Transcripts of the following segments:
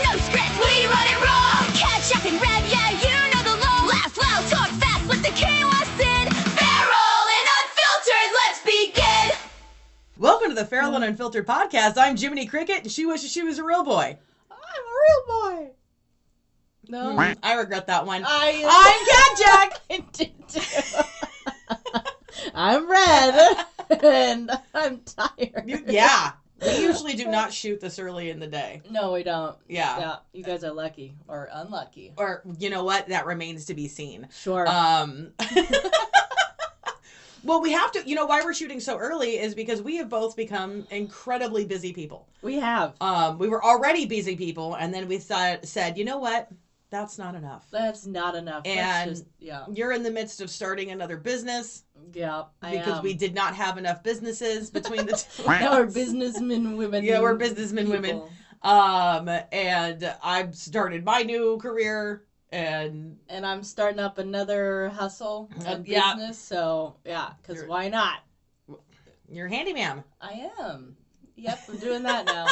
no script, we run it raw. Catch up and rev, yeah, you know the law. Laugh loud, talk fast, let the chaos in. Feral and unfiltered, let's begin. Welcome to the Feral and Unfiltered podcast. I'm Jiminy Cricket, and she wishes she was a real boy. I'm a real boy. No. I regret that one. I'm Cat Jack. I did too. I'm red, and I'm tired. Yeah. We usually do not shoot this early in the day. No, we don't. Yeah. Yeah, you guys are lucky or unlucky. Or, you know what? That remains to be seen. Sure. Well, we have to, why we're shooting so early is because we have both become incredibly busy people. We have. We were already busy people, and then we said, you know what? That's not enough. That's not enough. And you're in the midst of starting another business. Yeah, because we did not have enough businesses between the two. Now we're businessmen, women. Yeah, we're businessmen, women. And I've started my new career. And I'm starting up another hustle and business, so because why not? You're a handyman. I am. Yep, I'm doing that now.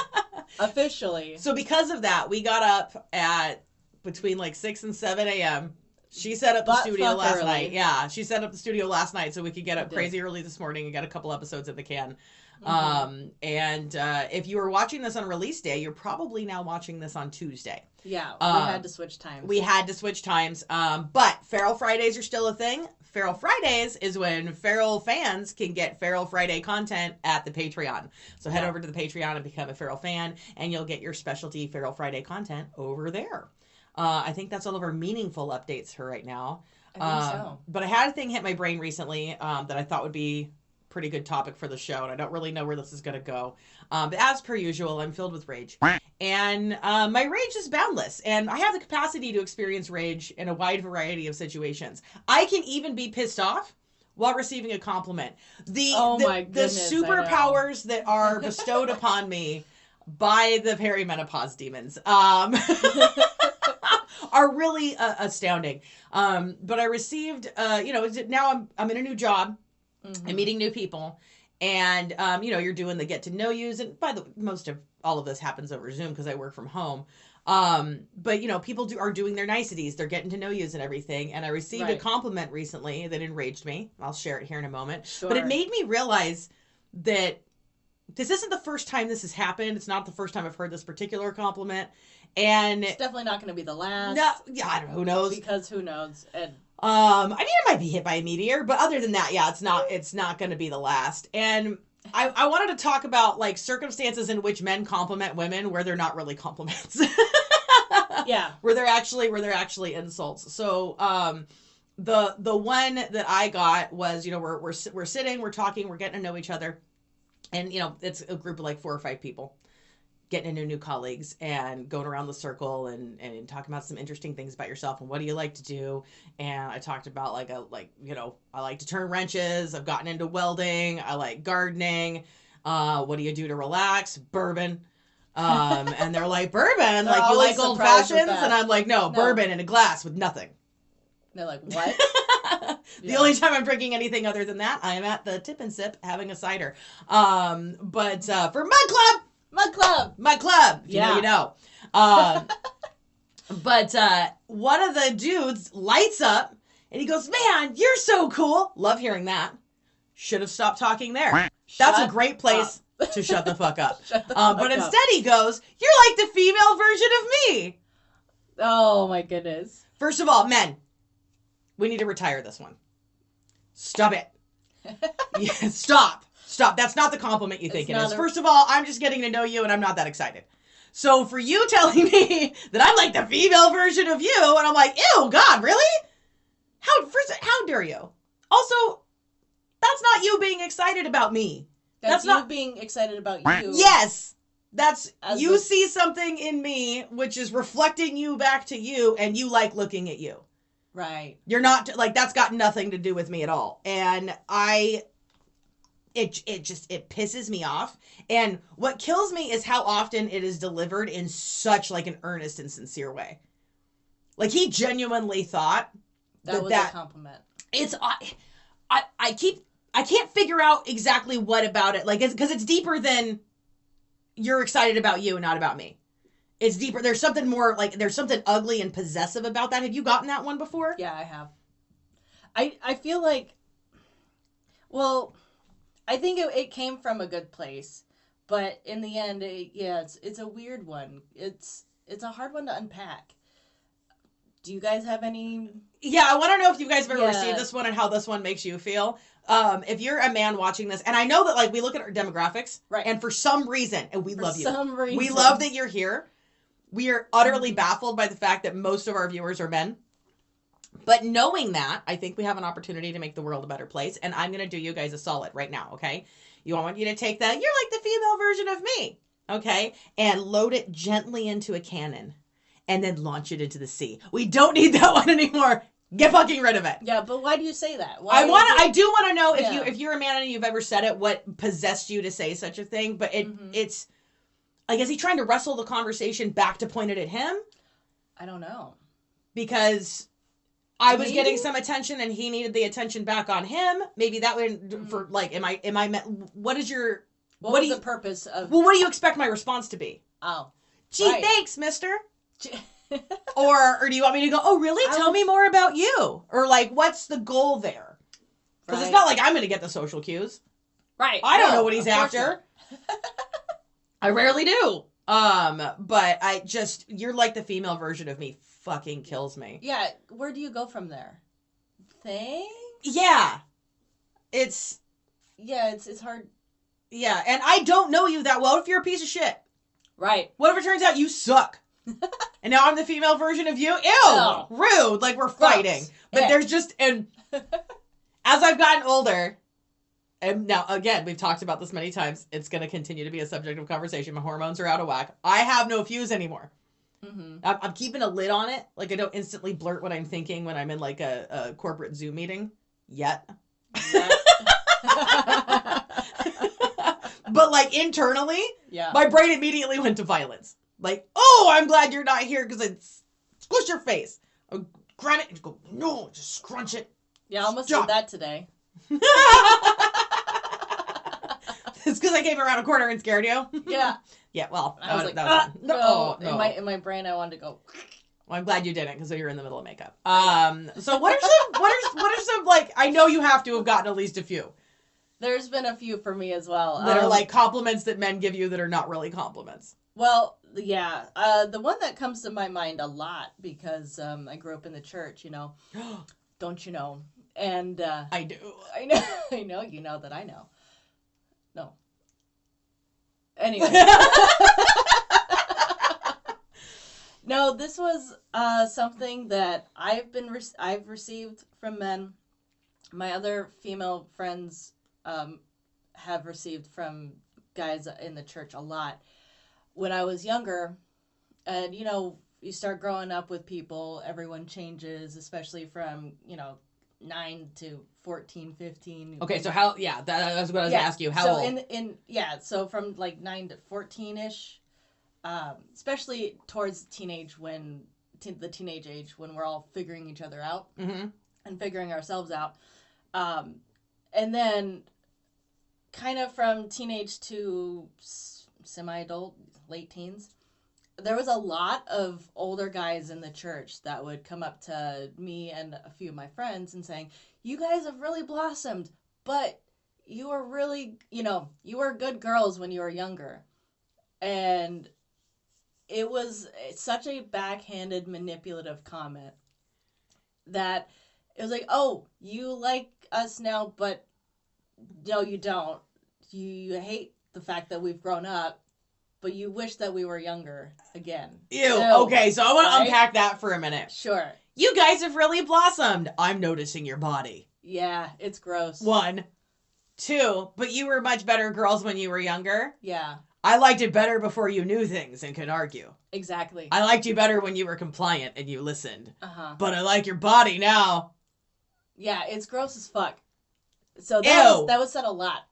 Officially. So because of that, we got up at between like 6 and 7 a.m. She set up the studio last night. Yeah, she set up the studio last night so we could get up crazy early this morning and get a couple episodes in the can. Mm-hmm. And if you were watching this on release day, you're probably now watching this on Tuesday. Yeah, we had to switch times. But Feral Fridays are still a thing. Feral Fridays is when Feral fans can get Feral Friday content at the Patreon. So head over to the Patreon and become a Feral fan, and you'll get your specialty Feral Friday content over there. I think that's all of our meaningful updates for right now. I think so. But I had a thing hit my brain recently that I thought would be pretty good topic for the show, and I don't really know where this is going to go. But as per usual, I'm filled with rage. And my rage is boundless, and I have the capacity to experience rage in a wide variety of situations. I can even be pissed off while receiving a compliment. The superpowers that are bestowed upon me by the perimenopause demons are really astounding. But I received, now I'm in a new job. Mm-hmm. And meeting new people, and you're doing the get to know yous, and by the most of all of this happens over Zoom because I work from home. But people are doing their niceties, they're getting to know yous and everything. And I received a compliment recently that enraged me. I'll share it here in a moment. Sure. But it made me realize that this isn't the first time this has happened. It's not the first time I've heard this particular compliment, and it's definitely not going to be the last. No, yeah, I don't know. Who knows? Because who knows? And I mean, it might be hit by a meteor, but other than that, it's not going to be the last. And I wanted to talk about like circumstances in which men compliment women where they're not really compliments. Yeah. Where they're actually insults. So, the one that I got was, we're sitting, we're talking, we're getting to know each other. And, it's a group of like 4 or 5 people getting to know new colleagues and going around the circle and talking about some interesting things about yourself and what do you like to do. And I talked about I like to turn wrenches. I've gotten into welding. I like gardening. What do you do to relax? Bourbon. And they're like, bourbon? Like, you like old fashions? And I'm like, no, bourbon in a glass with nothing. They're like, what? The only time I'm drinking anything other than that, I am at the Tip and Sip having a cider. But for Mud Club. You know. But one of the dudes lights up and he goes, man, you're so cool. Love hearing that. Should have stopped talking there. That's a great place to shut the fuck up. But instead he goes, you're like the female version of me. Oh my goodness. First of all, men, we need to retire this one. Stop it. Yeah, stop. That's not the compliment you think it is. First of all, I'm just getting to know you and I'm not that excited. So for you telling me that I'm like the female version of you, and I'm like, ew, God, really? How dare you? Also, that's not you being excited about me. That's not being excited about you. Yes. That's you see something in me which is reflecting you back to you, and you like looking at you. Right. You're not like, that's got nothing to do with me at all. And it pisses me off. And what kills me is how often it is delivered in such like an earnest and sincere way. Like he genuinely thought that was a compliment. It's I can't figure out exactly what about it. Like, because it's deeper than you're excited about you and not about me. It's deeper. There's something more, like, there's something ugly and possessive about that. Have you gotten that one before? Yeah, I have. I feel like, well, I think it came from a good place, but in the end, it's a weird one. It's a hard one to unpack. Do you guys have any? Yeah, I want to know if you guys have ever received this one and how this one makes you feel. If you're a man watching this, and I know that, like, we look at our demographics, right? And for some reason, and we love you. For some reason. We love that you're here. We are utterly baffled by the fact that most of our viewers are men. But knowing that, I think we have an opportunity to make the world a better place. And I'm going to do you guys a solid right now, okay? I want you to take that, you're like the female version of me, okay? And load it gently into a cannon. And then launch it into the sea. We don't need that one anymore. Get fucking rid of it. Yeah, but why do you say that? I do want to know if you're a man and you've ever said it, what possessed you to say such a thing. But it's, like, is he trying to wrestle the conversation back to point it at him? I don't know. Because I was getting some attention and he needed the attention back on him. Maybe that would, for, like, what is your... What is the purpose of... Well, what do you expect my response to be? Oh. Gee, thanks, mister. or do you want me to go, oh, really? Tell me more about you. Or, like, what's the goal there? Because it's not like I'm going to get the social cues. Right. I don't know what he's after. I rarely do. But you're like the female version of me. Fucking kills me. Yeah. Where do you go from there? Thanks? Yeah. It's hard. Yeah. And I don't know you that well if you're a piece of shit. Right. What if it turns out you suck? And now I'm the female version of you? Ew! Oh. Rude. Like, we're fighting. But there's just, and as I've gotten older, and now, again, we've talked about this many times, it's going to continue to be a subject of conversation. My hormones are out of whack. I have no fuse anymore. Mm-hmm. I'm keeping a lid on it. Like, I don't instantly blurt what I'm thinking when I'm in, like, a corporate Zoom meeting. Yet. But, like, internally, my brain immediately went to violence. Like, oh, I'm glad you're not here because it's squish your face. Or grab it and go, no, just scrunch it. Yeah, I almost did that today. It's because I came around a corner and scared you? Yeah. Yeah, well, I was like, no. In my brain, I wanted to go. Well, I'm glad you didn't because you're in the middle of makeup. So what are some, like, I know you have to have gotten at least a few. There's been a few for me as well. That are like compliments that men give you that are not really compliments. Well, yeah. The one that comes to my mind a lot because I grew up in the church, you know. Don't you know? And I do. I know. I know. You know that I know. No. Anyway. No, this was something that I've received from men. My other female friends have received from guys in the church a lot. When I was younger, and, you know, you start growing up with people, everyone changes, especially from, you know, 9 to 14, 15. Okay, so how, that's what I was going to ask you. How old? So from like 9 to 14-ish, especially towards the teenage age when we're all figuring each other out and figuring ourselves out. And then kind of from teenage to semi-adult, late teens, there was a lot of older guys in the church that would come up to me and a few of my friends and saying, you guys have really blossomed, but you were really, you were good girls when you were younger. And it was such a backhanded, manipulative comment that it was like, oh, you like us now, but no, you don't. You hate the fact that we've grown up, but you wish that we were younger again. Ew. Okay, so I want to unpack that for a minute. Sure. You guys have really blossomed. I'm noticing your body. Yeah, it's gross. 1. 2, but you were much better girls when you were younger. Yeah. I liked it better before you knew things and could argue. Exactly. I liked you better when you were compliant and you listened. Uh-huh. But I like your body now. Yeah, it's gross as fuck. So that was said a lot.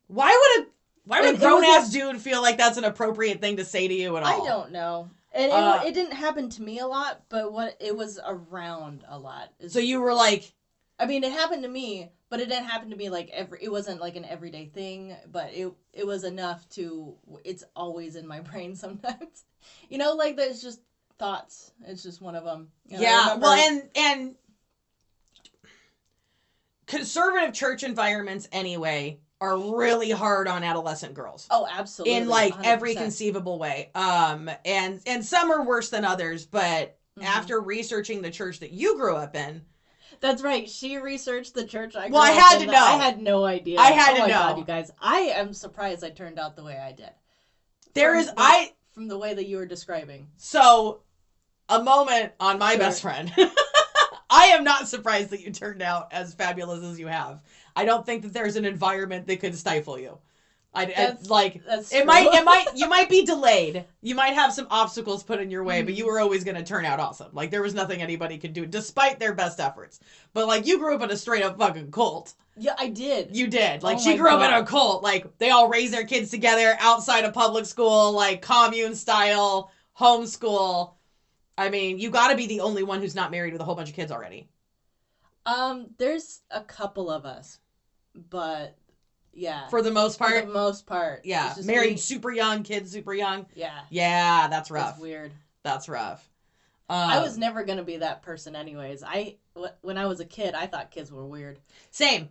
Why would a grown-ass dude feel like that's an appropriate thing to say to you at all? I don't know. And it didn't happen to me a lot, but it was around a lot. So you were like... I mean, it happened to me, but it didn't happen to me like it wasn't like an everyday thing, but it was enough to... It's always in my brain sometimes. You know, like there's just thoughts. It's just one of them. You know, I Yeah, remember- well, and conservative church environments anyway are really hard on adolescent girls. Oh, absolutely. In like 100%. every conceivable way. And some are worse than others, but after researching the church that you grew up in, That's right. She researched the church I grew Well, I up had in. to know. I had no idea. I had oh to my know. God, you guys. I am surprised I turned out the way I did. From the way that you were describing. So, a moment on my Sure. best friend. I am not surprised that you turned out as fabulous as you have. I don't think that there's an environment that could stifle you. That's it true. might you might be delayed. You might have some obstacles put in your way, but you were always going to turn out awesome. Like there was nothing anybody could do despite their best efforts. But like you grew up in a straight up fucking cult. Yeah, I did. You did. Like Oh she my grew up in God. a cult. Like they all raised their kids together outside of public school, like commune style, homeschool. I mean, you got to be the only one who's not married with a whole bunch of kids already. There's a couple of us, but yeah. For the most part. For the most part. Yeah. It's just Married me. super young, kids super young. Yeah. Yeah, that's rough. That's weird. That's rough. I was never going to be that person anyways. When I was a kid, I thought kids were weird. Same.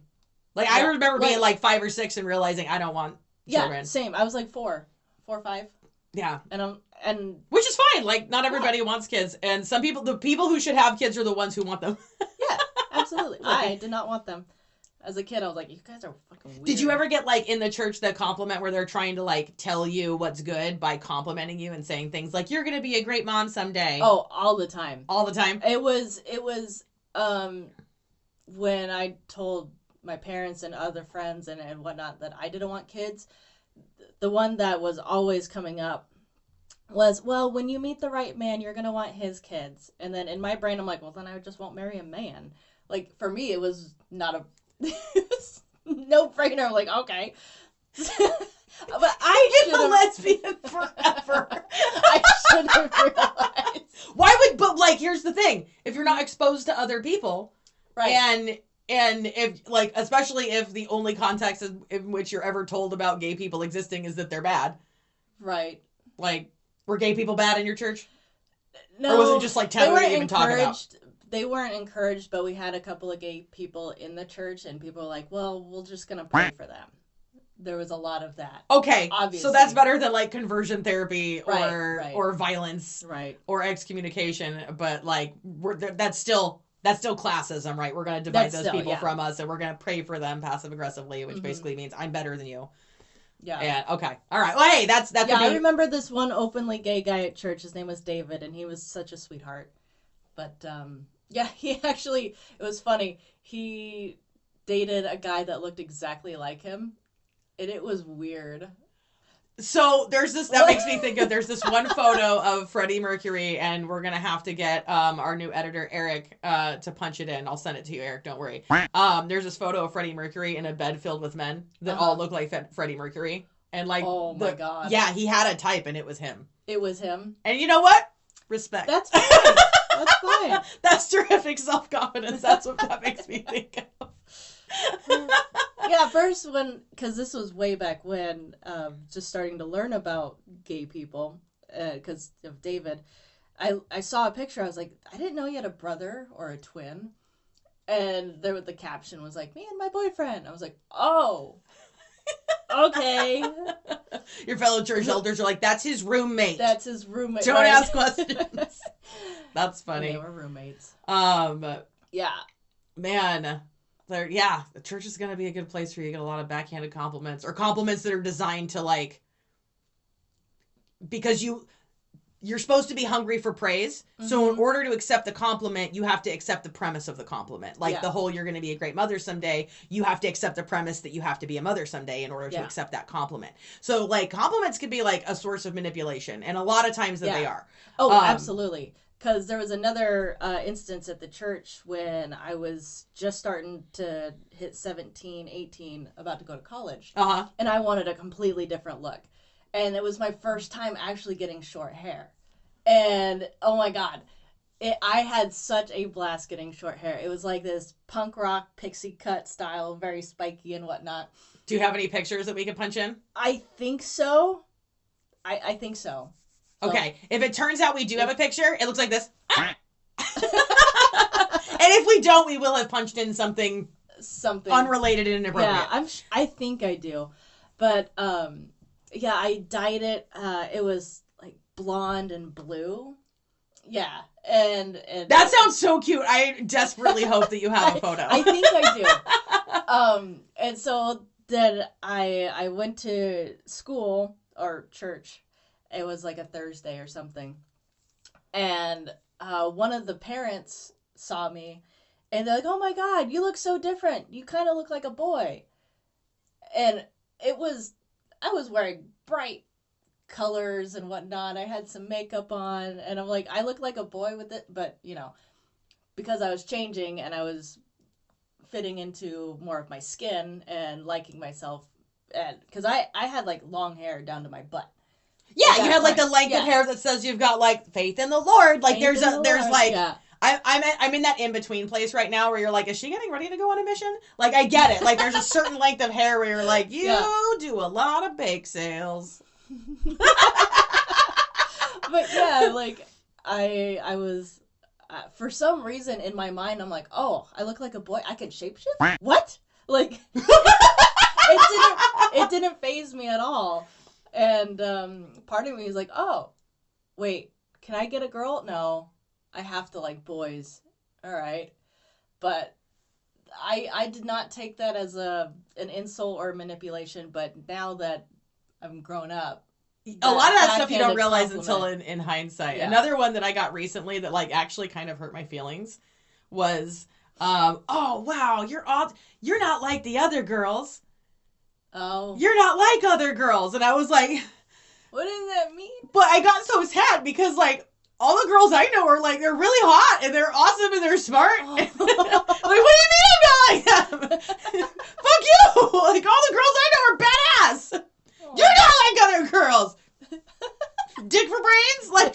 Like, I Yeah, remember like- being like 5 or 6 and realizing I don't want children. Yeah, same. I was like 4 or 5. Yeah. And Which is fine. Like, not everybody wants kids. And some people, the people who should have kids are the ones who want them. yeah, absolutely. I did not want them. As a kid, I was like, you guys are fucking weird. Did you ever get, like, in the church the compliment where they're trying to, like, tell you what's good by complimenting you and saying things like, you're going to be a great mom someday? Oh, all the time. All the time? It was when I told my parents and other friends and whatnot that I didn't want kids, the one that was always coming up was, well, when you meet the right man, you're going to want his kids. And then in my brain, I'm like, well, then I just won't marry a man. Like, for me, it was not a no-brainer. I'm like, okay. But I Been a lesbian forever. I should have realized. But, like, here's the thing. If you're not exposed to other people, Right. and if, like, especially if the only context in which you're ever told about gay people existing is that they're bad. Right. Like, were gay people bad in your church? No, Or was it just, like, taboo to even talk about? encouraged. They weren't encouraged, but we had a couple of gay people in the church, and people were like, well, we're just going to pray for them. There was a lot of that. Okay, Obviously. so that's better than, like, conversion therapy Right. or violence Right. or excommunication, but, like, that's still classism, right? We're going to divide That's those still, people yeah. from us, and we're going to pray for them passive-aggressively, which basically means I'm better than you. Yeah. And, okay, all right. Well, hey, that Yeah, could I be... remember this one openly gay guy at church. His name was David, and he was such a sweetheart. But, yeah, he actually, it was funny. He dated a guy that looked exactly like him, and it was weird. So that makes me think of, there's this one photo of Freddie Mercury, and we're going to have to get our new editor, Eric, to punch it in. I'll send it to you, Eric, don't worry. There's this photo of Freddie Mercury in a bed filled with men that all look like Freddie Mercury. And like, Oh my God. Yeah, he had a type, and it was him. It was him. And you know what? Respect. That's fine. That's fine. That's terrific self-confidence. That's what that makes me think of. Yeah, first because this was way back when, just starting to learn about gay people, because of David, I saw a picture. I was like, I didn't know you had a brother or a twin, and the caption was like, me and my boyfriend. I was like, oh, okay, Your fellow church elders are like, that's his roommate. that's his roommate. Don't right? ask questions. That's funny. They were roommates. Yeah, Yeah. man, the church is gonna be a good place for you to get a lot of backhanded compliments, or compliments that are designed to, like, because you're supposed to be hungry for praise. So in order to accept the compliment, you have to accept the premise of the compliment. Like the whole, you're going to be a great mother someday. You have to accept the premise that you have to be a mother someday in order to accept that compliment. So, like, compliments can be like a source of manipulation, and a lot of times that they are. Oh, absolutely. Because there was another instance at the church when I was just starting to hit 17, 18, about to go to college. And I wanted a completely different look. And it was my first time actually getting short hair. And, oh my God, I had such a blast getting short hair. It was like this punk rock pixie cut style, very spiky and whatnot. Do you have any pictures that we can punch in? I think so. I think so. So. Okay. If it turns out we do have a picture, it looks like this. And if we don't, we will have punched in something unrelated and inappropriate. Yeah, I think I do. But, yeah, I dyed it. It was, like, blonde and blue. Yeah. And that sounds so cute. I desperately hope that you have a photo. I think I do. And so then I went to school or church. It was like a Thursday or something. And one of the parents saw me and they're like, "Oh my God, you look so different. You kind of look like a boy." And I was wearing bright colors and whatnot. I had some makeup on and I'm like, I look like a boy with it, but you know, because I was changing and I was fitting into more of my skin and liking myself, and because I had like long hair down to my butt. Yeah, you had like the length of hair that says you've got like faith in the Lord. Like there's like I'm in that in between place right now where you're like, is she getting ready to go on a mission? Like I get it. Like there's a certain length of hair where you're like, you do a lot of bake sales. But yeah, like I was for some reason in my mind I'm like, oh, I look like a boy. I can shapeshift. What? Like it didn't faze me at all. And part of me is like, oh, wait, can I get a girl? No, I have to like boys. All right, but I did not take that as an insult or manipulation. But now that I'm grown up. A lot of that stuff you don't realize until in hindsight. Yeah. Another one that I got recently that like actually kind of hurt my feelings was, oh wow, you're not like the other girls. Oh. You're not like other girls. And I was like, what does that mean? But I got so sad because like all the girls I know are like, they're really hot and they're awesome and they're smart. Oh. Like, what do you mean I'm not like them? Fuck you! Like all the girls I know are badass. Oh. You're not like other girls. Dick for brains? Like,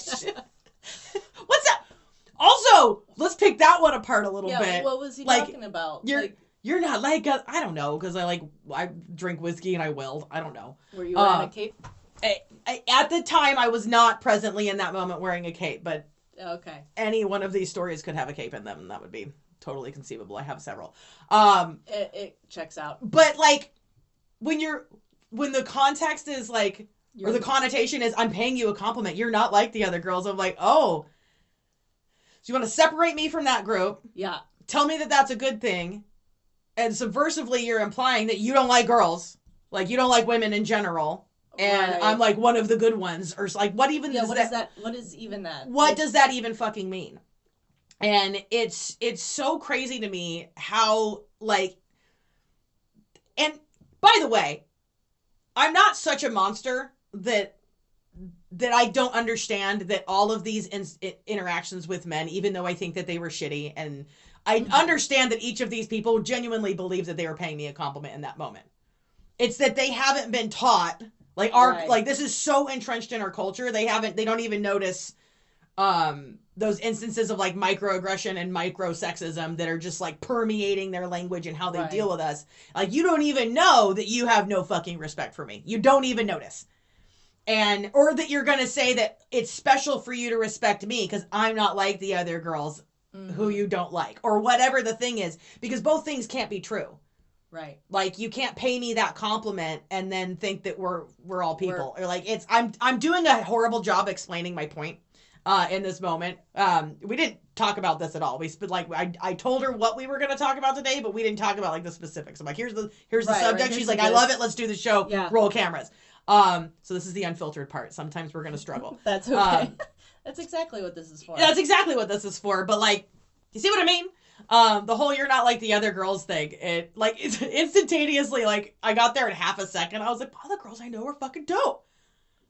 what's that? Also, let's pick that one apart a little bit. What was he talking about? You're not like I don't know, because I drink whiskey and I weld. I don't know. Were you wearing a cape? At the time, I was not presently in that moment wearing a cape, but okay. Any one of these stories could have a cape in them, and that would be totally conceivable. I have several. It checks out. But like when the context is like, or the connotation is, I'm paying you a compliment. You're not like the other girls. I'm like, oh, so you want to separate me from that group? Yeah. Tell me that that's a good thing. And subversively, you're implying that you don't like girls. Like, you don't like women in general. And right. I'm like one of the good ones. Or like, what even is that? What is even that? What does that even fucking mean? And it's so crazy to me how, like... And, by the way, I'm not such a monster that I don't understand that all of these interactions with men, even though I think that they were shitty, and I understand that each of these people genuinely believe that they were paying me a compliment in that moment. It's that they haven't been taught, like like this is so entrenched in our culture, they don't even notice those instances of like microaggression and microsexism that are just like permeating their language and how they deal with us. Like, you don't even know that you have no fucking respect for me. You don't even notice. Or that you're going to say that it's special for you to respect me because I'm not like the other girls who you don't like, or whatever the thing is, because both things can't be true. Right. Like, you can't pay me that compliment and then think that we're all people. Or like, I'm doing a horrible job explaining my point in this moment. We didn't talk about this at all. I told her what we were going to talk about today, but we didn't talk about like the specifics. I'm like, here's the subject. She's like, I love it. Let's do the show. Yeah. Roll cameras. So this is the unfiltered part. Sometimes we're going to struggle. That's okay. That's exactly what this is for. That's exactly what this is for. But like, you see what I mean? The whole you're not like the other girls thing. It's instantaneously, like, I got there in half a second. I was like, all the girls I know are fucking dope.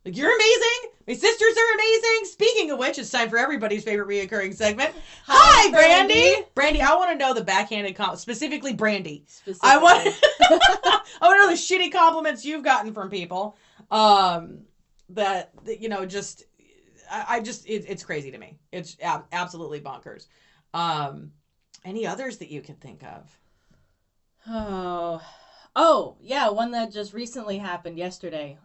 Like, you're amazing. My sisters are amazing. Speaking of which, it's time for everybody's favorite reoccurring segment. Hi, Brandy. Brandy, I want to know the backhanded specifically Brandy. I want to know the shitty compliments you've gotten from people. That you know, just it's crazy to me. It's absolutely bonkers. Any others that you can think of? Oh yeah, one that just recently happened yesterday.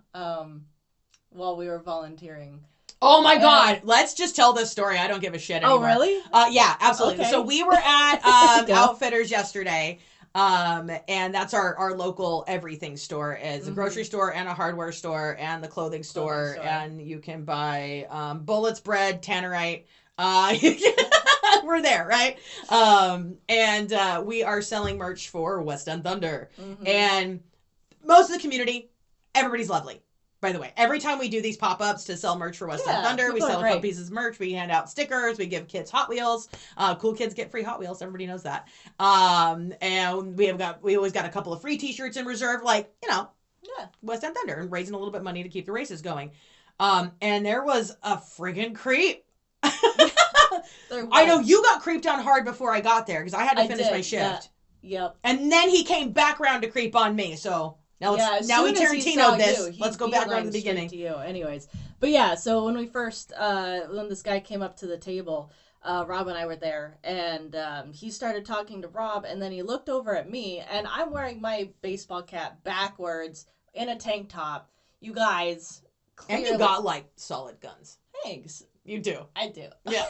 While we were volunteering. Oh my God. Let's just tell this story. I don't give a shit anymore. Oh, really? Yeah, absolutely. Okay. So we were at Go. Outfitters yesterday. And that's our local everything store. Is a grocery store and a hardware store and the clothing store. And you can buy bullets, bread, tannerite. We're there, right? And we are selling merch for West End Thunder. And most of the community, everybody's lovely. By the way, every time we do these pop-ups to sell merch for West End Thunder, we sell a couple pieces of merch, we hand out stickers, we give kids Hot Wheels. Cool kids get free Hot Wheels, everybody knows that. And we always got a couple of free t-shirts in reserve, like, West End Thunder, and raising a little bit of money to keep the races going. And there was a friggin' creep. I know you got creeped on hard before I got there, because I had to finish my shift. Yep. And then he came back around to creep on me, so... Now we Tarantino'd this. Let's go back around to the beginning. To you. Anyways. But yeah, so when we first, when this guy came up to the table, Rob and I were there, and he started talking to Rob, and then he looked over at me, and I'm wearing my baseball cap backwards in a tank top. You guys, clearly... And you got, like, solid guns. Thanks. You do. I do. Yeah.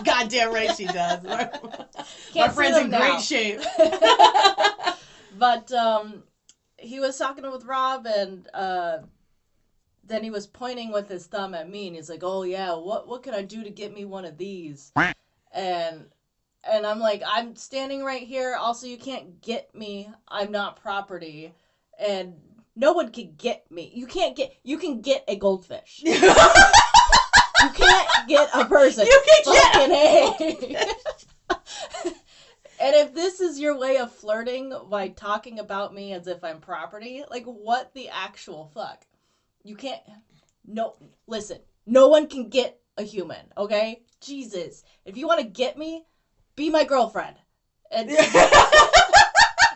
Goddamn right she does. My friend's in great shape. But, he was talking with Rob, and then he was pointing with his thumb at me, and he's like, "Oh yeah, what can I do to get me one of these?" And I'm like, "I'm standing right here. Also, you can't get me. I'm not property, and no one can get me. You can get a goldfish. You can't get a person. You can get And if this is your way of flirting by talking about me as if I'm property, like, what the actual fuck? You can't... No, listen. No one can get a human, okay? Jesus. If you want to get me, be my girlfriend. And not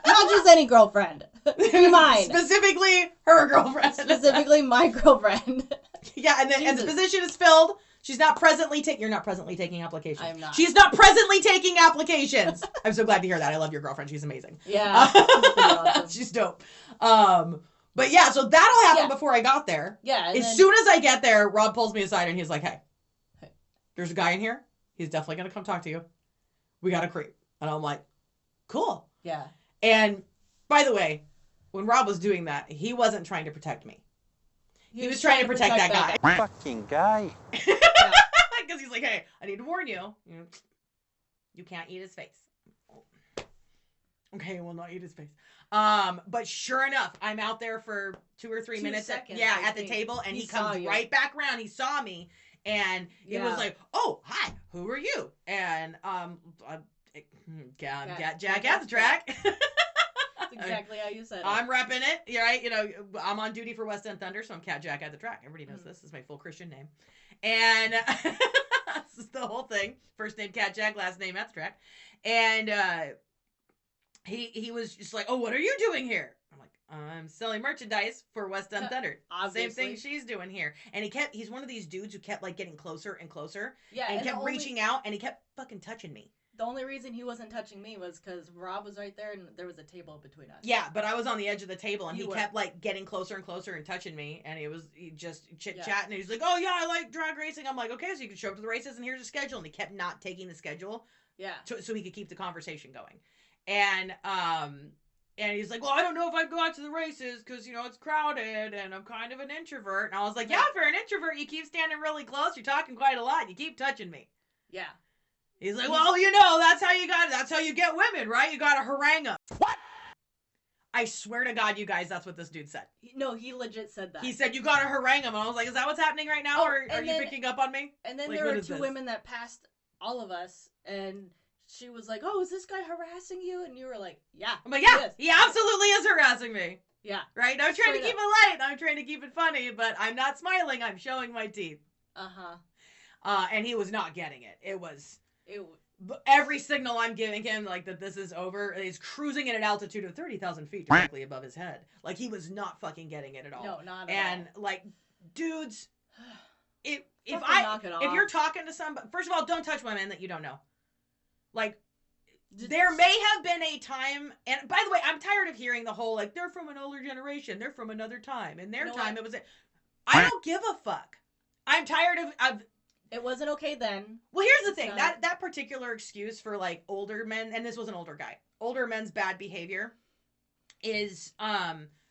just any girlfriend. Be mine. Specifically, her girlfriend. Specifically, my girlfriend. Yeah, and then as the position is filled... She's not presently taking... You're not presently taking applications. I'm not. She's not presently taking applications. I'm so glad to hear that. I love your girlfriend. She's amazing. Yeah. She's pretty awesome. She's dope. But yeah, so that'll happen before I got there. Yeah. As soon as I get there, Rob pulls me aside and he's like, hey, there's a guy in here. He's definitely going to come talk to you. We got a creep. And I'm like, cool. Yeah. And by the way, when Rob was doing that, he wasn't trying to protect me. He was trying to protect that guy. Fucking guy. Because he's like, hey, I need to warn you. You can't eat his face. Okay, we'll not eat his face. But sure enough, I'm out there for 2 or 3 minutes. Seconds, at the table, and he comes right back around. He saw me, and he was like, oh, hi, who are you? And Jack at the track. That's exactly how you said it. I'm repping it, right? You know, I'm on duty for West End Thunder, so I'm Cat Jack at the track. Everybody knows this. This is my full Christian name. And this is the whole thing. First name Cat Jack, last name at the track. And he was just like, oh, what are you doing here? I'm like, I'm selling merchandise for West End Thunder. Same thing she's doing here. And he's one of these dudes who kept like getting closer and closer. Yeah. And kept reaching out, and he kept fucking touching me. The only reason he wasn't touching me was because Rob was right there and there was a table between us. Yeah, but I was on the edge of the table, and he kept like getting closer and closer and touching me, and he just chit-chatting, and he's like, oh yeah, I like drag racing. I'm like, okay, so you can show up to the races, and here's a schedule. And he kept not taking the schedule. Yeah. So he could keep the conversation going. And he's like, well, I don't know if I'd go out to the races because, you know, it's crowded and I'm kind of an introvert. And I was like, yeah, if you're an introvert, you keep standing really close. You're talking quite a lot. You keep touching me. Yeah. He's like, well, you know, that's how you get women, right? You got to harangue them. What? I swear to God, you guys, that's what this dude said. No, he legit said that. He said, you got to harangue them. And I was like, is that what's happening right now? Or are you picking up on me? And then there were two women that passed all of us, and she was like, oh, is this guy harassing you? And you were like, yeah. I'm like, yeah, he absolutely is harassing me. Yeah. Right? I'm trying to keep it light. I'm trying to keep it funny, but I'm not smiling. I'm showing my teeth. Uh-huh. And he was not getting it. It was... Every signal I'm giving him, like, that this is over, he's cruising at an altitude of 30,000 feet directly above his head. Like, he was not fucking getting it at all. No, not at all. And, like, dudes, if you're talking to somebody, first of all, don't touch women that you don't know. Like, there may have been a time, and by the way, I'm tired of hearing the whole, like, they're from an older generation, they're from another time. In their time, it was, I don't give a fuck. I'm tired of It wasn't okay then. well, here's the thing. not. That particular excuse for like older men, and this was an older guy. Older men's bad behavior is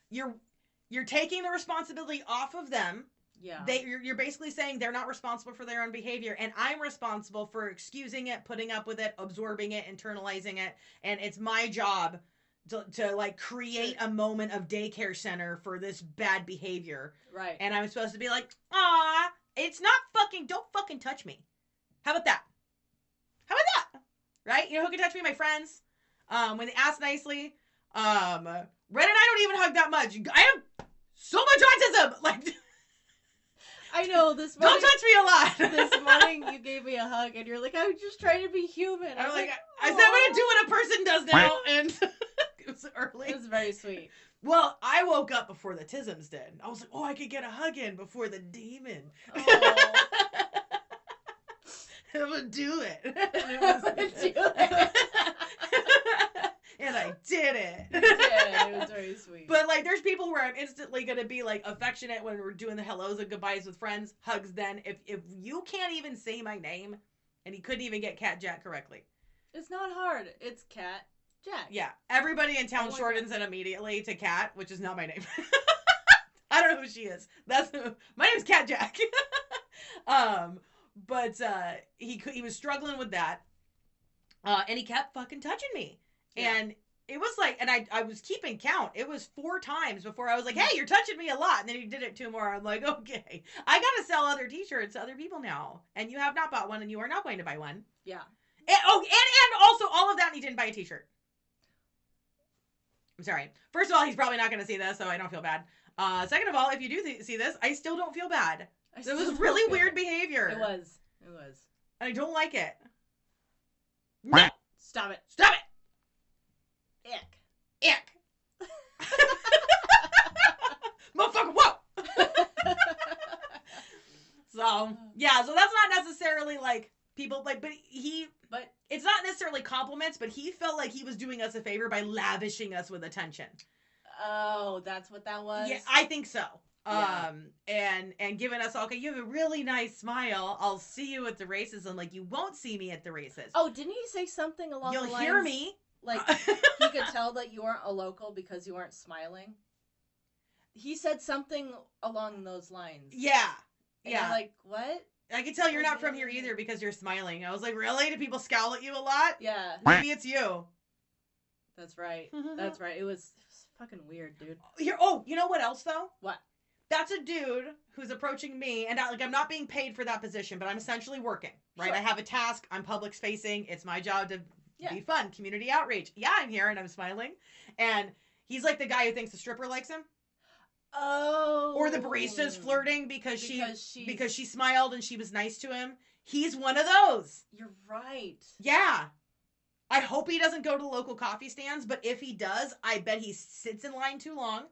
you're taking the responsibility off of them. Yeah. You're basically saying they're not responsible for their own behavior, and I'm responsible for excusing it, putting up with it, absorbing it, internalizing it, and it's my job to like create a moment of daycare center for this bad behavior. Right. And I'm supposed to be like, "Ah, it's not fucking, don't fucking touch me." How about that? How about that? Right? You know who can touch me? My friends. When they ask nicely. Red and I don't even hug that much. I have so much autism. Like, I know this morning. don't touch me a lot. This morning you gave me a hug and you're like, I'm just trying to be human. I'm like, I said "Aw." I'm gonna do what a person does now, and it was early. It was very sweet. Well, I woke up before the tisms did. I was like, oh, I could get a hug in before the demon. Oh. I'm gonna do it. And it I'm gonna do it. And I did it. You did. It was very sweet. But like, there's people where I'm instantly gonna be like affectionate when we're doing the hellos and goodbyes with friends, hugs. Then if you can't even say my name, and he couldn't even get Cat Jack correctly. It's not hard. It's Cat Jack. Yeah, everybody in town Oh my shortens it immediately to Cat, which is not my name. I don't know who she is. My name's Cat Jack. But he was struggling with that, and he kept fucking touching me, Yeah. and it was like, and I was keeping count. It was 4 times before I was like, hey, you're touching me a lot, and then he did it 2 more. I'm like, okay, I gotta sell other T-shirts to other people now, and you have not bought one, and you are not going to buy one. Yeah. And also all of that, and he didn't buy a T-shirt. I'm sorry. First of all, he's probably not going to see this, so I don't feel bad. Second of all, if you do see this, I still don't feel bad. It was really weird behavior. It was. And I don't like it. Stop it. Stop it! Ick. Ick! Motherfucker, whoa! So, yeah, so that's not necessarily like people, like, but it's not necessarily compliments, but he felt like he was doing us a favor by lavishing us with attention. Oh, that's what that was? Yeah, I think so. Yeah. And giving us all, okay, you have a really nice smile. I'll see you at the races, and like, you won't see me at the races. Oh, didn't he say something along the lines? You'll hear me. Like, he could tell that you weren't a local because you weren't smiling. He said something along those lines. Yeah. And Yeah. I'm like, what? I can tell you're not from here either because you're smiling. I was like, really? Do people scowl at you a lot? Yeah. Maybe it's you. That's right. That's right. It was fucking weird, dude. You know what else though? What? That's a dude who's approaching me, and I'm not being paid for that position, but I'm essentially working, right? Sure. I have a task. I'm public facing. It's my job to Yeah. be fun, community outreach. Yeah, I'm here and I'm smiling, and he's like the guy who thinks the stripper likes him. Oh. Or the barista's flirting because she's- she smiled and she was nice to him. He's one of those. You're right. Yeah. I hope he doesn't go to local coffee stands, but if he does, I bet he sits in line too long,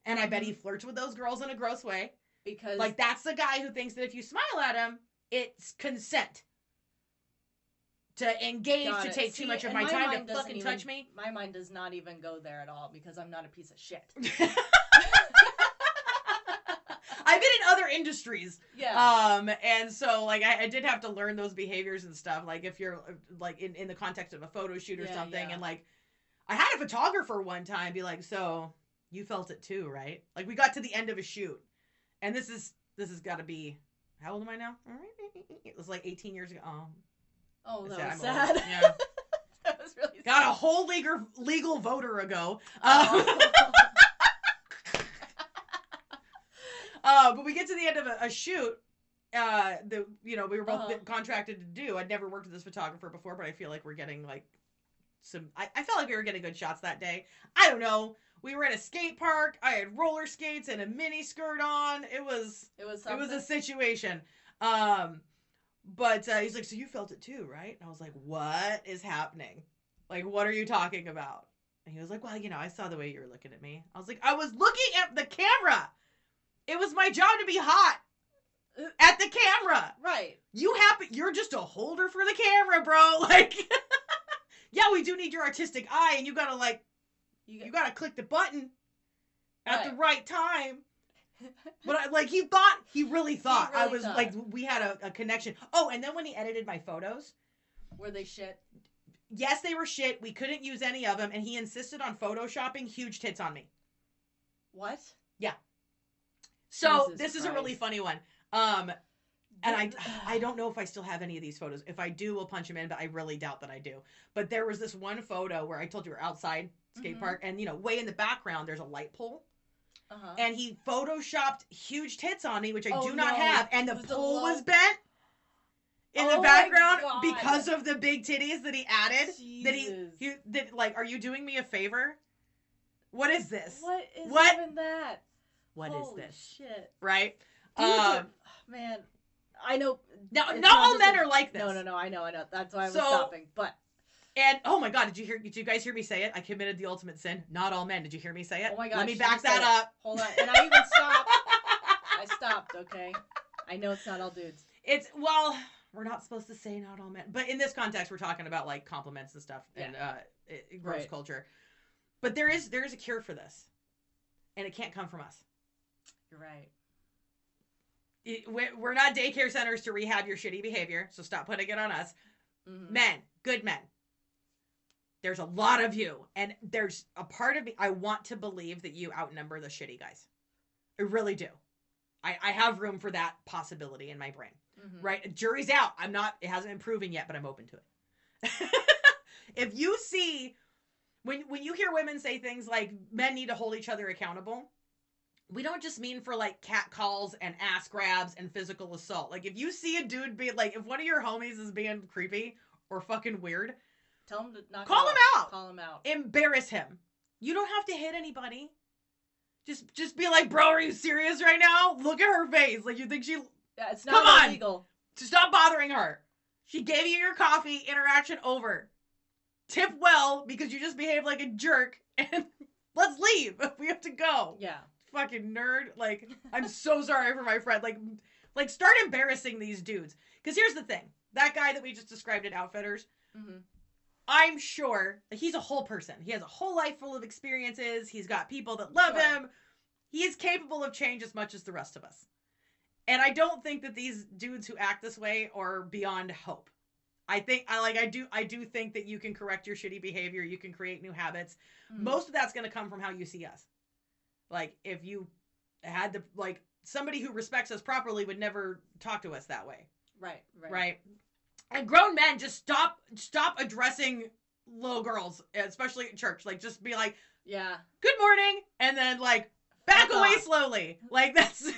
and I bet he flirts with those girls in a gross way. Because Like, that's the guy who thinks that if you smile at him, it's consent to engage, Got to it. take too See, much of and my time mind to doesn't fucking even- touch me. My mind does not even go there at all because I'm not a piece of shit. I've been in other industries. Yeah. And so, like, I did have to learn those behaviors and stuff. Like, if you're, like, in the context of a photo shoot or something. Yeah. And, like, I had a photographer one time be like, so, you felt it too, right? Like, we got to the end of a shoot. And this has got to be, how old am I now? It was, like, 18 years ago. Oh, that I'm was old. sad. Yeah. That was really sad. Got a whole legal voter ago. Oh. But we get to the end of a shoot. We were both contracted to do. I'd never worked with this photographer before, but I feel like we're getting like I felt like we were getting good shots that day. I don't know. We were at a skate park. I had roller skates and a mini skirt on. It was a situation. But he's like, so you felt it too, right? And I was like, what is happening? Like, what are you talking about? And he was like, well, I saw the way you were looking at me. I was like, I was looking at the camera. It was my job to be hot at the camera. Right. You're just a holder for the camera, bro. Like, yeah, we do need your artistic eye, and you gotta click the button at the right time. But he really thought I was like, we had a connection. Oh, and then when he edited my photos. Were they shit? Yes, they were shit. We couldn't use any of them. And he insisted on photoshopping huge tits on me. What? Yeah. So Jesus this is a Christ. really funny one. And I don't know if I still have any of these photos. If I do, we'll punch them in, but I really doubt that I do. But there was this one photo where I told you we're outside skate park, and way in the background there's a light pole. Uh-huh. And he photoshopped huge tits on me, which I do not no. have, and the Was pole the was bent in the Oh background my God. because of the big titties that he added. Jesus. That are you doing me a favor? What is this? What is What? even that? What is Holy this? shit. Right? Dudes are, man, I know. Now, it's not all just men are like this. No, I know. That's why I was So- stopping. But And oh my God, did you guys hear me say it? I committed the ultimate sin. Not all men. Did you hear me say it? oh my God, Let me she back just said that it. up. Hold on, and I even stopped. I stopped. Okay, I know it's not all dudes. We're not supposed to say not all men, but in this context, we're talking about like compliments and stuff and gross Right. culture. But there is a cure for this, and it can't come from us. You're right. We're not daycare centers to rehab your shitty behavior, so stop putting it on us. Mm-hmm. Men, good men. There's a lot of you, and there's a part of me, I want to believe that you outnumber the shitty guys. I really do. I have room for that possibility in my brain. Mm-hmm. Right? Jury's out. It hasn't been proven yet, but I'm open to it. If you see, when you hear women say things like men need to hold each other accountable, we don't just mean for like cat calls and ass grabs and physical assault. Like if you see a dude be like, if one of your homies is being creepy or fucking weird, Tell him to knock call it him off. out. Call him out. Embarrass him. You don't have to hit anybody. Just be like, bro, are you serious right now? Look at her face. Like you think she... Yeah, it's Come not on. illegal. Stop bothering her. She gave you your coffee. Interaction over. Tip well because you just behaved like a jerk. And let's leave. We have to go. Yeah. Fucking nerd. Like, I'm so sorry for my friend. Like start embarrassing these dudes. Because here's the thing. That guy that we just described at Outfitters, Mm-hmm. I'm sure he's a whole person. He has a whole life full of experiences. He's got people that love him. He is capable of change as much as the rest of us. And I don't think that these dudes who act this way are beyond hope. I do think that you can correct your shitty behavior. You can create new habits. Mm-hmm. Most of that's going to come from how you see us. Like if you had the, like somebody who respects us properly would never talk to us that way. Right. And grown men, just stop addressing little girls, especially at church. Like, just be like, Yeah. good morning, and then, like, back Fuck away off. slowly. Like, that's...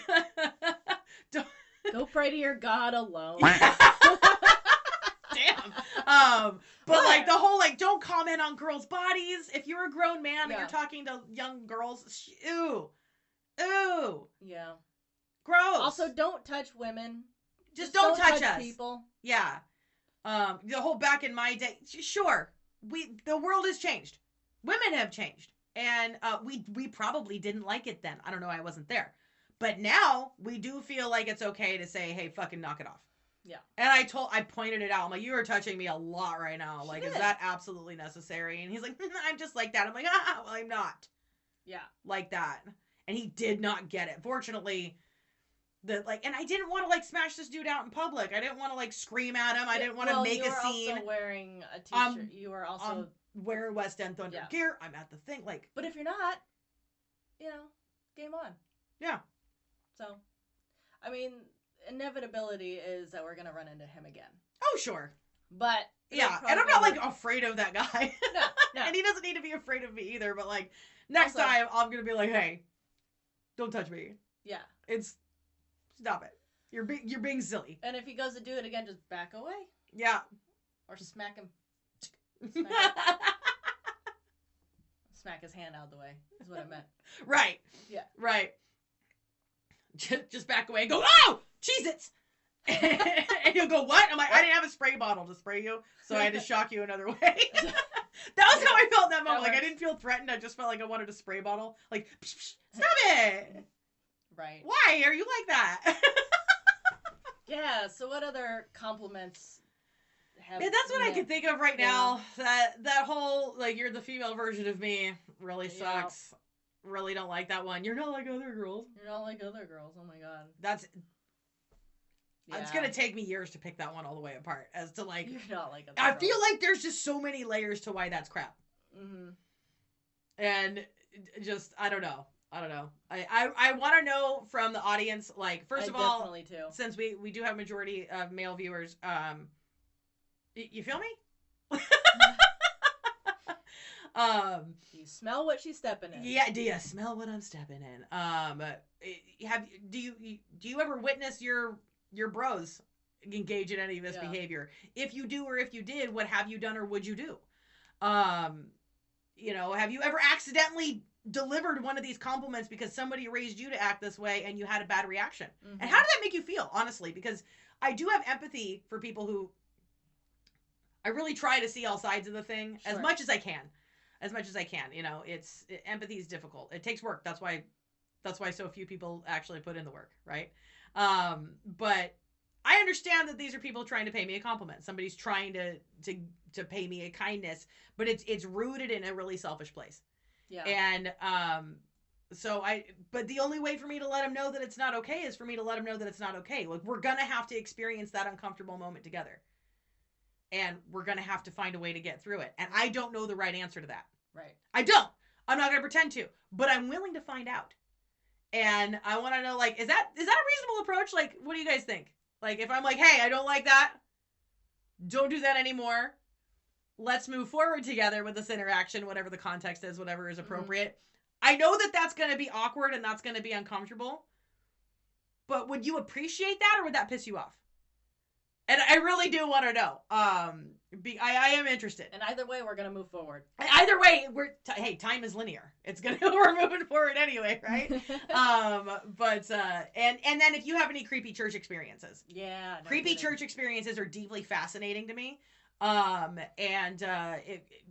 Go pray to your God alone. Damn. But, like, the whole, like, don't comment on girls' bodies. If you're a grown man and you're talking to young girls, ew. Ew. Yeah. Gross. Also, don't touch women. just don't touch us. People. Yeah. The whole back in my day, sure. The world has changed. Women have changed. And we probably didn't like it then. I don't know, I wasn't there. But now we do feel like it's okay to say, hey, fucking knock it off. Yeah. And I pointed it out. I'm like, you are touching me a lot right now. Like, is that absolutely necessary? And he's like, I'm just like that. I'm like, well, I'm not. Yeah. Like that. And he did not get it. Fortunately, and I didn't want to like smash this dude out in public. I didn't want to like scream at him. I didn't want to make a scene. You were also wearing a t-shirt. You were also wear West End Thunder gear. I'm at the thing. Like, but if you're not, game on. Yeah. So, I mean, inevitability is that we're gonna run into him again. Oh, sure. But yeah, and I'm not like afraid of that guy. No. And he doesn't need to be afraid of me either. But like next time, I'm gonna be like, hey, don't touch me. Yeah. Stop it. You're being silly. And if he goes to do it again, just back away. Yeah. Or smack him. Smack his hand out of the way is what I meant. Right. Yeah. Right. Just back away and go, oh, Cheez-Its. And he'll go, what? I'm like, I didn't have a spray bottle to spray you, so I had to shock you another way. That was how I felt in that moment. Like, I didn't feel threatened. I just felt like I wanted a spray bottle. Like, psh, psh, stop it. Right. Why are you like that? Yeah, so what other compliments have... Yeah, that's what I can think of right now. That whole, like, you're the female version of me really sucks. really don't like that one. You're not like other girls. You're not like other girls. Oh my god. That's Yeah. It's gonna take me years to pick that one all the way apart. As to like, You're not like other I girls. feel like there's just so many layers to why that's crap. Mm-hmm. And just I don't know. I want to know from the audience. Like, first of all, definitely too. since we do have majority of male viewers, you feel me? Do you smell what she's stepping in? Yeah. Do you smell what I'm stepping in? Do you ever witness your bros engage in any of this behavior? If you do, or if you did, what have you done or would you do? You know, have you ever accidentally delivered one of these compliments because somebody raised you to act this way and you had a bad reaction? Mm-hmm. And how did that make you feel, honestly? Because I do have empathy for people who, I really try to see all sides of the thing as much as I can. You know, empathy is difficult. It takes work. That's why so few people actually put in the work, right? But I understand that these are people trying to pay me a compliment. Somebody's trying to pay me a kindness, but it's rooted in a really selfish place. Yeah. And but the only way for me to let them know that it's not okay is for me to let them know that it's not okay. Like, we're gonna have to experience that uncomfortable moment together, and we're gonna have to find a way to get through it. And I don't know the right answer to that. Right. I don't. I'm not gonna pretend to, but I'm willing to find out. And I want to know, like, is that a reasonable approach? Like, what do you guys think? Like, if I'm like, hey, I don't like that, don't do that anymore. Let's move forward together with this interaction, whatever the context is, whatever is appropriate. Mm-hmm. I know that that's going to be awkward and that's going to be uncomfortable, but would you appreciate that, or would that piss you off? And I really do want to know. I am interested. And either way, we're gonna move forward. Either way, hey, time is linear. We're moving forward anyway, right? But and then if you have any creepy church experiences, creepy church experiences are deeply fascinating to me.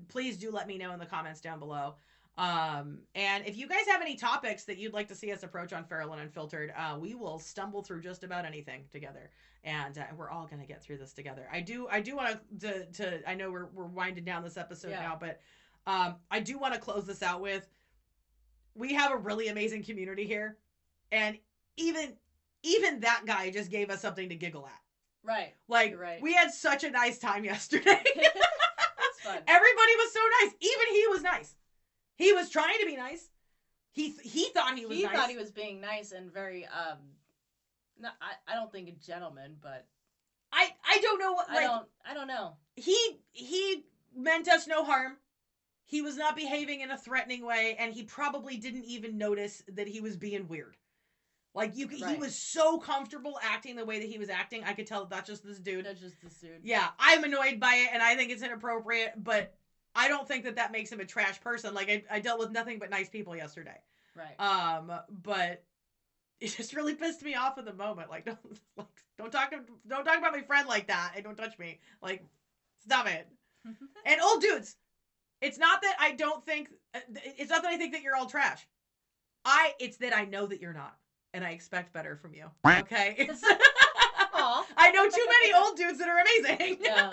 Please do let me know in the comments down below. And if you guys have any topics that you'd like to see us approach on Feral and Unfiltered, we will stumble through just about anything together, and we're all gonna get through this together. I do want to I know we're winding down this episode now, but I do want to close this out with, we have a really amazing community here, and even that guy just gave us something to giggle at. Right. Like, we had such a nice time yesterday. That's fun. Everybody was so nice. Even he was nice. He was trying to be nice. He thought he was nice. He thought he was being nice and very, no, I don't think a gentleman, but I don't know what, like, I don't know. He meant us no harm. He was not behaving in a threatening way, and he probably didn't even notice that he was being weird. Like, he was so comfortable acting the way that he was acting. I could tell that's just this dude. That's just this dude. Yeah, I'm annoyed by it, and I think it's inappropriate, but I don't think that makes him a trash person. Like, I dealt with nothing but nice people yesterday. Right. But it just really pissed me off in the moment. Like, don't talk about my friend like that, and don't touch me. Like, stop it. And old dudes, it's not that I think that you're all trash. It's that I know that you're not, and I expect better from you. Okay? I know too many old dudes that are amazing. Yeah.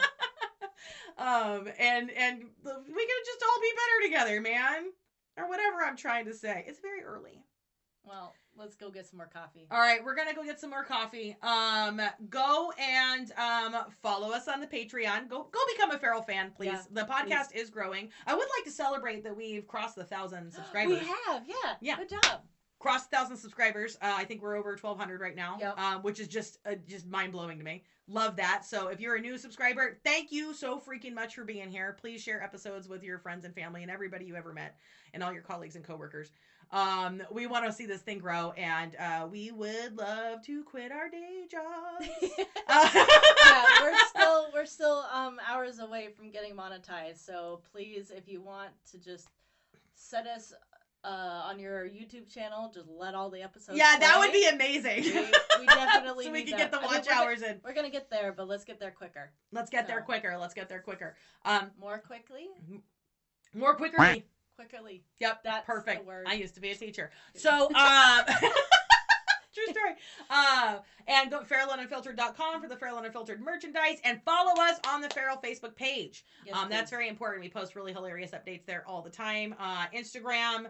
And we can just all be better together, man. Or whatever I'm trying to say. It's very early. Well, let's go get some more coffee. All right, we're gonna go get some more coffee. Go and follow us on the Patreon. Go become a Feral fan, please. Yeah, the podcast is growing. I would like to celebrate that we've crossed 1,000 subscribers. We have, yeah. Good job. Crossed 1,000 subscribers. I think we're over 1,200 right now. Yep. Which is just mind blowing to me. Love that. So if you're a new subscriber, thank you so freaking much for being here. Please share episodes with your friends and family and everybody you ever met, and all your colleagues and coworkers. We want to see this thing grow, and we would love to quit our day jobs. Yeah, we're still hours away from getting monetized. So please, if you want to just set us on your YouTube channel, just let all the episodes play. That would be amazing. We definitely so we can that. get the watch hours in. We're gonna get there, but let's get there quicker. Let's get there quicker. More quickly. More quickerly. Quickerly. Yep, that's perfect. The word. I used to be a teacher. So, true story. And go to feralandunfiltered.com for the Feral and Unfiltered merchandise, and follow us on the Feral Facebook page. Yes, that's very important. We post really hilarious updates there all the time. Instagram,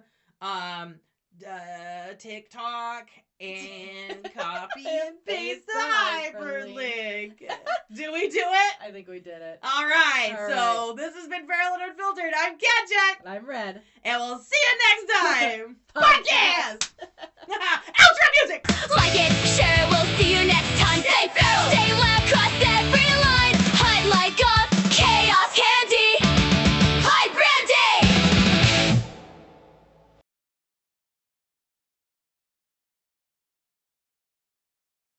TikTok and copy and paste the hyperlink. Do we do it? I think we did it. All right. So this has been Feral and Unfiltered. I'm Ketchup. I'm Red. And we'll see you next time. Podcast.